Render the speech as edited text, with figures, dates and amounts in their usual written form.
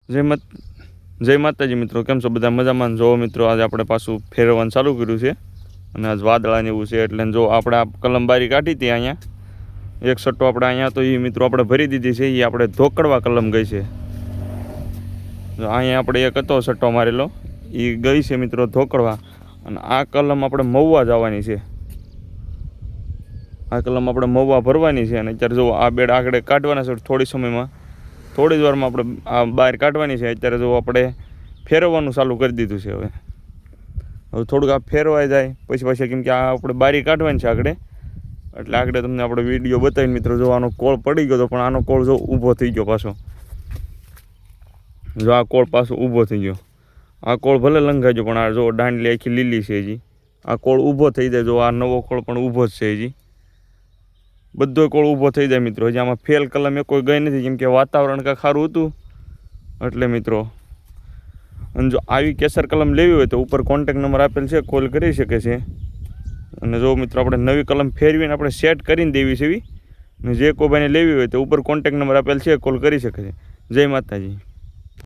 જય માતાજી મિત્રો, કેમ છો બધા? મજામાં? જો મિત્રો આજે આપણે પાછું ફેરવવાનું ચાલુ કર્યું છે અને આજ વાદળાને એવું છે એટલે જો આપણે આ કલમ બારી કાઢી હતી અહીંયા એક સટ્ટો આપણે અહીંયા તો એ મિત્રો આપણે ભરી દીધી છે. એ આપણે ધોકડવા કલમ ગઈ છે. અહીંયા આપણે એક હતો સટ્ટો મારેલો, એ ગઈ છે મિત્રો ધોકડવા. અને આ કલમ આપણે મહુવા જવાની છે. આ કલમ આપણે મહુવા ભરવાની છે અને અત્યારે જો આ બેડ આગળ કાઢવાના છે. થોડી જ વારમાં આપણે આ બહાર કાઢવાની છે. અત્યારે જો આપણે ફેરવવાનું ચાલુ કરી દીધું છે. હવે થોડુંક આ ફેરવાઈ જાય પછી કેમ કે આ આપણે બારી કાઢવાની છે આગળ, એટલે આગળ તમને આપણે વિડીયો બતાવીને મિત્રો જો આનો કોળ પડી ગયો હતો, પણ આનો કોળ જો ઊભો થઈ ગયો પાછો. જો આ કોળ પાછો ઊભો થઈ ગયો. આ કોળ ભલે લંઘાઈ ગયો પણ આ જો દાંડલી આખી લીલી છે હજી. આ કોળ ઊભો થઈ જાય. જો આ નવો કોળ પણ ઊભો જ છે હજી. બધો કોળ ઊભો થઈ જાય મિત્રો. હજી આમાં ફેલ કલમ એ કોઈ ગઈ નથી કેમ કે વાતાવરણ કાંઈ સારું હતું એટલે મિત્રો. અને જો આવી કેસર કલમ લેવી હોય તો ઉપર કોન્ટેક નંબર આપેલ છે, કોલ કરી શકે છે. અને જો મિત્રો આપણે નવી કલમ ફેરવીને આપણે સેટ કરીને દેવી છે એવી, અને જે કોઈ ભાઈને લેવી હોય તો ઉપર કોન્ટેક નંબર આપેલ છે, કોલ કરી શકે છે. જય માતાજી.